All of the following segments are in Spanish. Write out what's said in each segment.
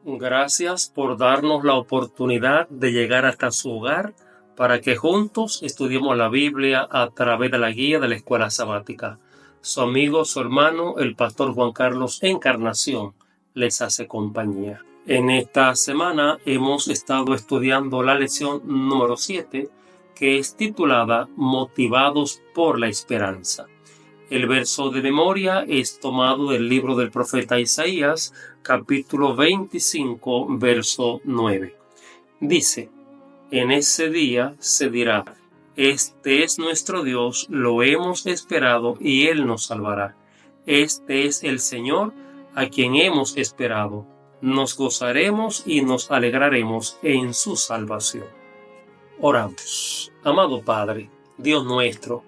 Gracias por darnos la oportunidad de llegar hasta su hogar para que juntos estudiemos la Biblia a través de la guía de la escuela sabática. Su amigo, su hermano, el pastor Juan Carlos Encarnación, les hace compañía. En esta semana hemos estado estudiando la lección número 7, que es titulada Motivados por la Esperanza. El verso de memoria es tomado del libro del profeta Isaías, capítulo 25, verso 9. Dice: En ese día se dirá: Este es nuestro Dios, lo hemos esperado y Él nos salvará. Este es el Señor, a quien hemos esperado. Nos gozaremos y nos alegraremos en su salvación. Oramos. Amado Padre, Dios nuestro,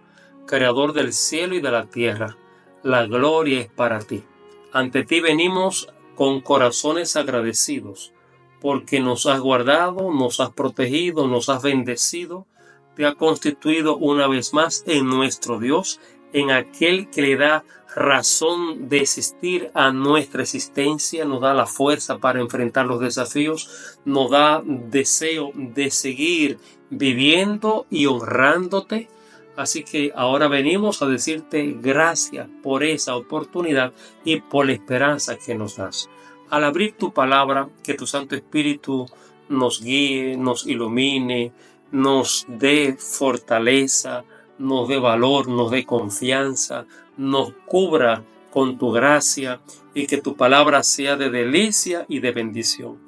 Creador del cielo y de la tierra, la gloria es para ti. Ante ti venimos con corazones agradecidos, porque nos has guardado, nos has protegido, nos has bendecido, te has constituido una vez más en nuestro Dios, en aquel que le da razón de existir a nuestra existencia, nos da la fuerza para enfrentar los desafíos, nos da deseo de seguir viviendo y honrándote. Así que ahora venimos a decirte gracias por esa oportunidad y por la esperanza que nos das. Al abrir tu palabra, que tu Santo Espíritu nos guíe, nos ilumine, nos dé fortaleza, nos dé valor, nos dé confianza, nos cubra con tu gracia y que tu palabra sea de delicia y de bendición.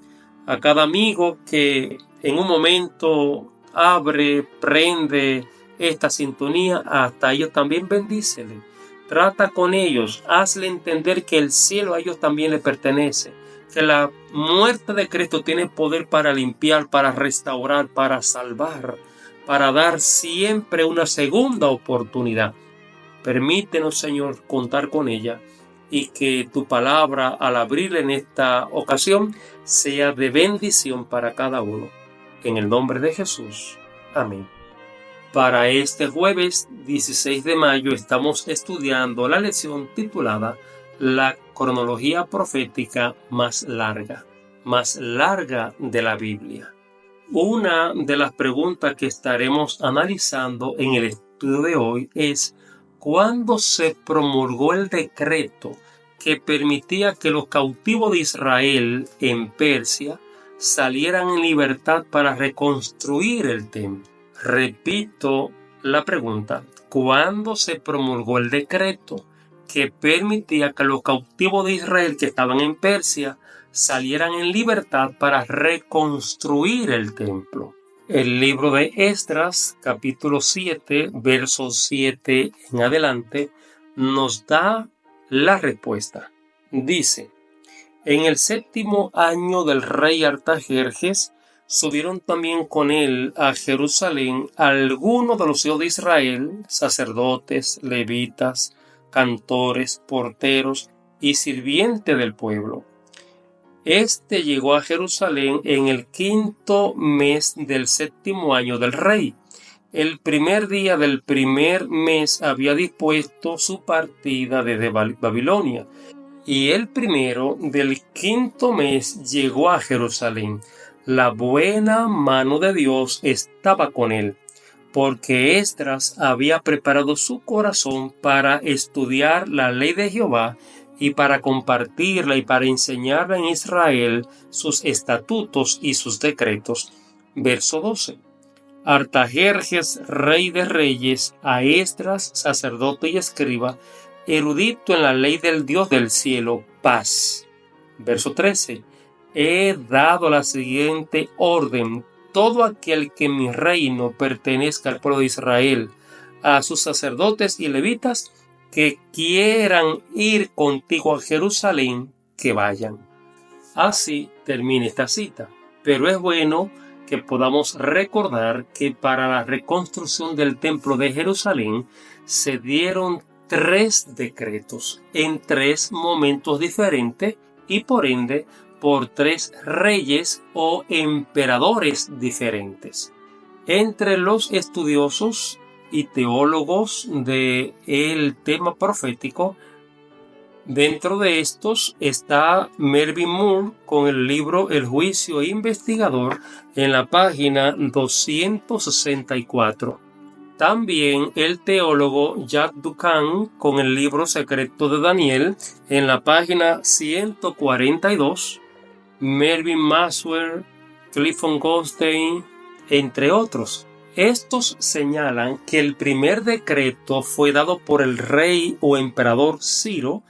A cada amigo que en un momento abre, prende esta sintonía, hasta ellos también bendícele. Trata con ellos, hazle entender que el cielo a ellos también le pertenece, que la muerte de Cristo tiene poder para limpiar, para restaurar, para salvar, para dar siempre una segunda oportunidad. Permítenos, Señor, contar con ella y que tu palabra, al abrirla en esta ocasión, sea de bendición para cada uno. En el nombre de Jesús. Amén. Para este jueves 16 de mayo estamos estudiando la lección titulada La cronología profética más larga de la Biblia. Una de las preguntas que estaremos analizando en el estudio de hoy es: ¿cuándo se promulgó el decreto que permitía que los cautivos de Israel en Persia salieran en libertad para reconstruir el templo? Repito la pregunta: ¿cuándo se promulgó el decreto que permitía que los cautivos de Israel que estaban en Persia salieran en libertad para reconstruir el templo? El libro de Esdras, capítulo 7, versos 7 en adelante, nos da la respuesta. Dice: En el 7º año del rey Artajerjes, subieron también con él a Jerusalén algunos de los hijos de Israel, sacerdotes, levitas, cantores, porteros y sirvientes del pueblo. Este llegó a Jerusalén en el 5º mes del 7º año del rey. El primer día del primer mes había dispuesto su partida desde Babilonia, y el primero del 5º mes llegó a Jerusalén. La buena mano de Dios estaba con él, porque Esdras había preparado su corazón para estudiar la ley de Jehová y para compartirla y para enseñarla en Israel sus estatutos y sus decretos. Verso 12. Artajerjes, rey de reyes, a Esdras, sacerdote y escriba, erudito en la ley del Dios del cielo, paz. Verso 13. He dado la siguiente orden: todo aquel que en mi reino pertenezca al pueblo de Israel, a sus sacerdotes y levitas, que quieran ir contigo a Jerusalén, que vayan. Así termina esta cita, pero es bueno que podamos recordar que para la reconstrucción del templo de Jerusalén se dieron 3 decretos en 3 momentos diferentes y por ende por 3 reyes o emperadores diferentes. Entre los estudiosos y teólogos del tema profético Dentro de estos está Melvin Moore con el libro El juicio investigador en la página 264. También el teólogo Jack Duncan con el libro Secreto de Daniel en la página 142. Melvin Maswell, Clifton Goldstein, entre otros. Estos señalan que el primer decreto fue dado por el rey o emperador Ciro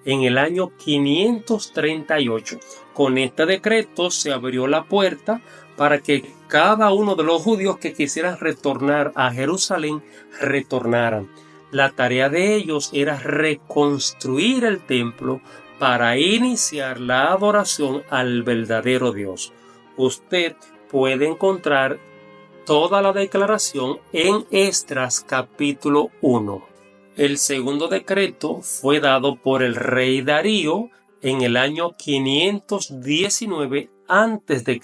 en el año 538. Con este decreto se abrió la puerta para que cada uno de los judíos que quisieran retornar a Jerusalén retornaran. La tarea de ellos era reconstruir el templo para iniciar la adoración al verdadero Dios. Usted puede encontrar toda la declaración en Esdras capítulo 1. El segundo decreto fue dado por el rey Darío en el año 519 a.C.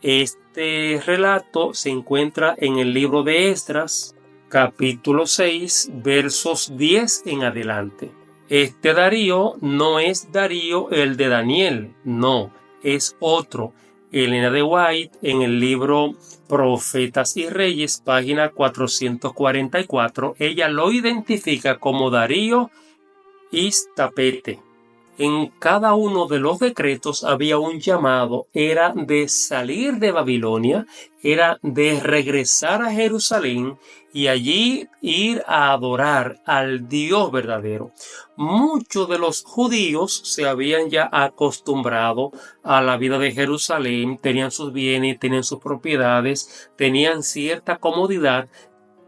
Este relato se encuentra en el libro de Esdras, capítulo 6, versos 10 en adelante. Este Darío no es Darío el de Daniel, no, es otro. Elena de White en el libro Profetas y Reyes, página 444, ella lo identifica como Darío Istapete. En cada uno de los decretos había un llamado, era de salir de Babilonia, era de regresar a Jerusalén y allí ir a adorar al Dios verdadero. Muchos de los judíos se habían ya acostumbrado a la vida de Jerusalén, tenían sus bienes, tenían sus propiedades, tenían cierta comodidad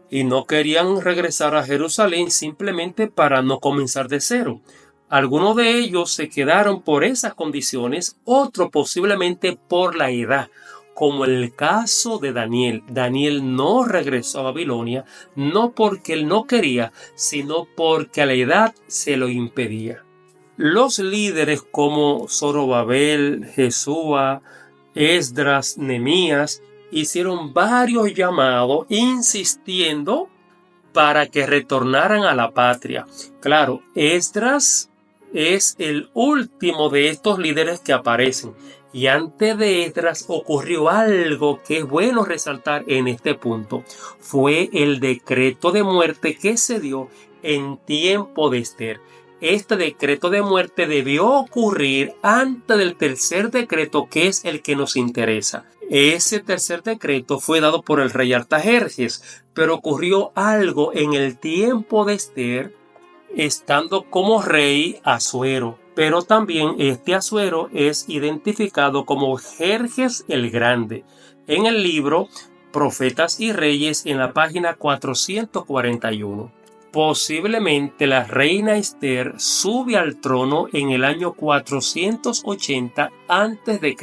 y no querían regresar a Jerusalén simplemente para no comenzar de cero. Algunos de ellos se quedaron por esas condiciones, otros posiblemente por la edad, como el caso de Daniel. Daniel no regresó a Babilonia, no porque él no quería, sino porque a la edad se lo impedía. Los líderes como Zorobabel, Jesúa, Esdras, Nehemías, hicieron varios llamados insistiendo para que retornaran a la patria. Claro, Esdras es el último de estos líderes que aparecen. Y antes de Esdras ocurrió algo que es bueno resaltar en este punto. Fue el decreto de muerte que se dio en tiempo de Ester. Este decreto de muerte debió ocurrir antes del tercer decreto, que es el que nos interesa. Ese tercer decreto fue dado por el rey Artajerjes, pero ocurrió algo en el tiempo de Ester, estando como rey Asuero. Pero también este Asuero es identificado como Jerjes el Grande en el libro Profetas y Reyes en la página 441. Posiblemente la reina Ester sube al trono en el año 480 a.C.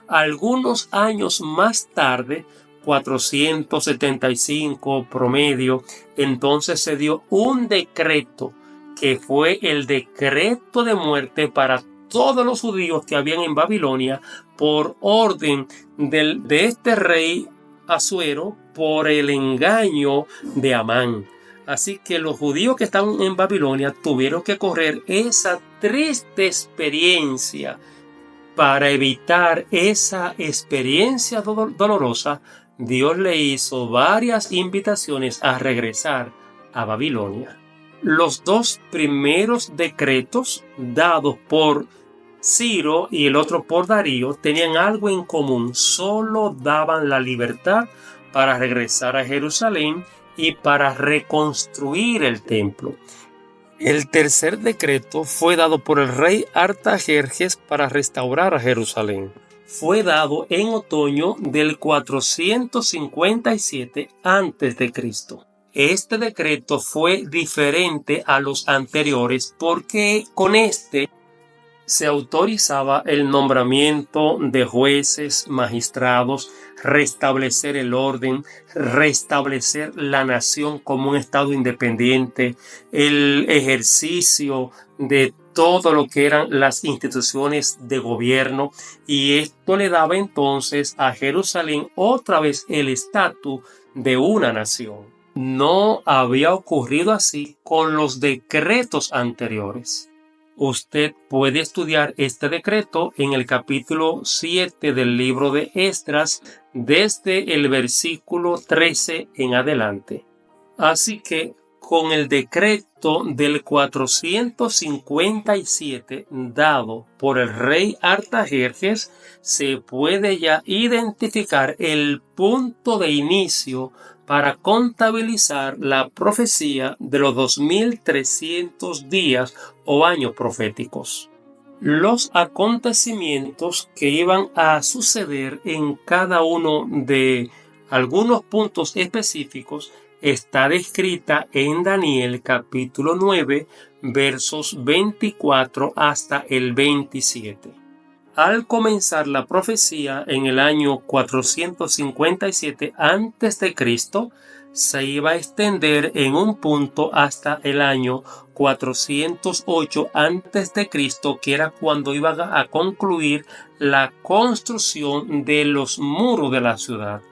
Algunos años más tarde, 475 promedio, entonces se dio un decreto que fue el decreto de muerte para todos los judíos que habían en Babilonia por orden de este rey Asuero por el engaño de Amán. Así que los judíos que estaban en Babilonia tuvieron que correr esa triste experiencia. Para evitar esa experiencia dolorosa, Dios le hizo varias invitaciones a regresar a Babilonia. Los dos primeros decretos dados por Ciro y el otro por Darío tenían algo en común, solo daban la libertad para regresar a Jerusalén y para reconstruir el templo. El tercer decreto fue dado por el rey Artajerjes para restaurar a Jerusalén. Fue dado en otoño del 457 a.C. Este decreto fue diferente a los anteriores porque con este se autorizaba el nombramiento de jueces, magistrados, restablecer el orden, restablecer la nación como un estado independiente, el ejercicio de todo lo que eran las instituciones de gobierno, y esto le daba entonces a Jerusalén otra vez el estatus de una nación. No había ocurrido así con los decretos anteriores. Usted puede estudiar este decreto en el capítulo 7 del libro de Esdras, desde el versículo 13 en adelante. Así que con el decreto del 457 dado por el rey Artajerjes, se puede ya identificar el punto de inicio para contabilizar la profecía de los 2300 días o años proféticos. Los acontecimientos que iban a suceder en cada uno de algunos puntos específicos está descrita en Daniel capítulo 9 versos 24 hasta el 27. Al comenzar la profecía en el año 457 a.C., se iba a extender en un punto hasta el año 408 a.C., que era cuando iba a concluir la construcción de los muros de la ciudad.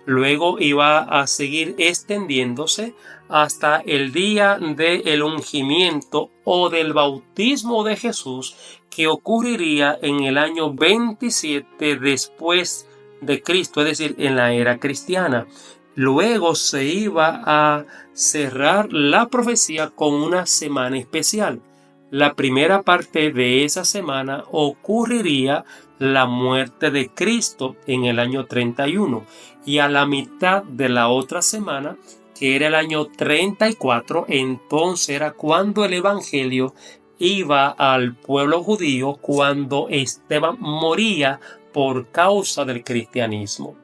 Luego iba a seguir extendiéndose hasta el día del ungimiento o del bautismo de Jesús, que ocurriría en el año 27 después de Cristo, es decir, en la era cristiana. Luego se iba a cerrar la profecía con una semana especial. La primera parte de esa semana ocurriría la muerte de Cristo en el año 31, y a la mitad de la otra semana, que era el año 34, entonces era cuando el evangelio iba al pueblo judío, cuando Esteban moría por causa del cristianismo.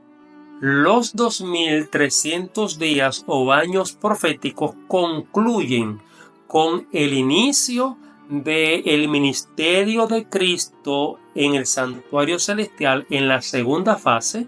Los 2300 días o años proféticos concluyen con el inicio del ministerio de Cristo en el santuario celestial en la segunda fase,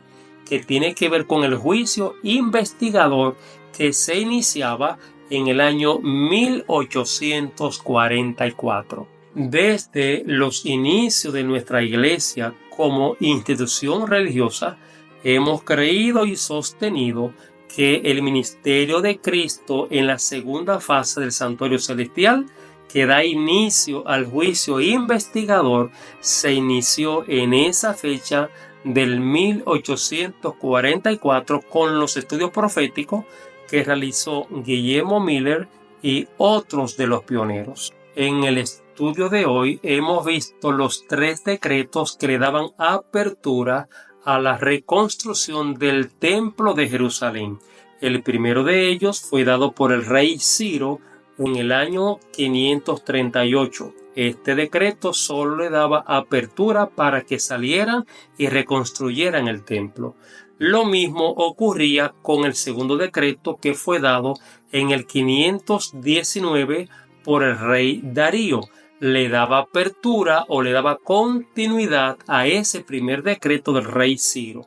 que tiene que ver con el juicio investigador que se iniciaba en el año 1844. Desde los inicios de nuestra iglesia como institución religiosa, hemos creído y sostenido que el ministerio de Cristo en la segunda fase del santuario celestial, que da inicio al juicio investigador, se inició en esa fecha del 1844 con los estudios proféticos que realizó Guillermo Miller y otros de los pioneros. En el estudio de hoy hemos visto los 3 decretos que le daban apertura a la reconstrucción del templo de Jerusalén. El primero de ellos fue dado por el rey Ciro en el año 538. Este decreto solo le daba apertura para que salieran y reconstruyeran el templo. Lo mismo ocurría con el segundo decreto, que fue dado en el 519 por el rey Darío. Le daba apertura o le daba continuidad a ese primer decreto del rey Ciro.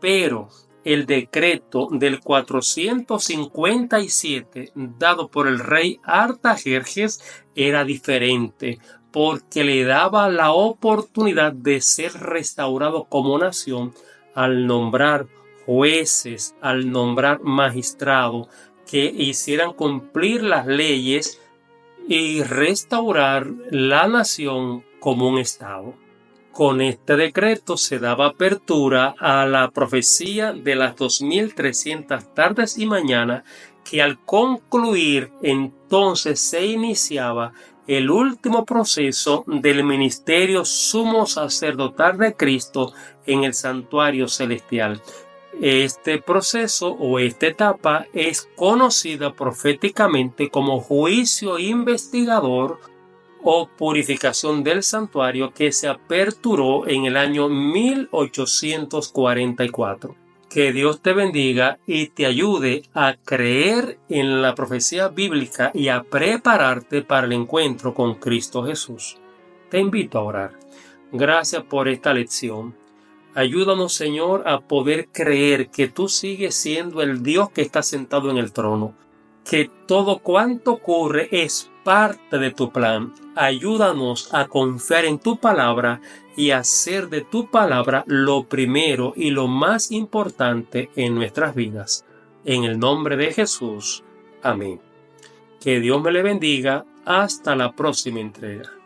Pero el decreto del 457 dado por el rey Artajerjes era diferente, porque le daba la oportunidad de ser restaurado como nación al nombrar jueces, al nombrar magistrados que hicieran cumplir las leyes y restaurar la nación como un estado. Con este decreto se daba apertura a la profecía de las 2300 tardes y mañanas, que al concluir entonces se iniciaba el último proceso del ministerio sumo sacerdotal de Cristo en el santuario celestial. Este proceso o esta etapa es conocida proféticamente como juicio investigador o purificación del santuario, que se aperturó en el año 1844. Que Dios te bendiga y te ayude a creer en la profecía bíblica y a prepararte para el encuentro con Cristo Jesús. Te invito a orar. Gracias por esta lección. Ayúdanos, Señor, a poder creer que tú sigues siendo el Dios que está sentado en el trono, que todo cuanto ocurre es parte de tu plan. Ayúdanos a confiar en tu palabra y hacer de tu palabra lo primero y lo más importante en nuestras vidas. En el nombre de Jesús. Amén. Que Dios me le bendiga. Hasta la próxima entrega.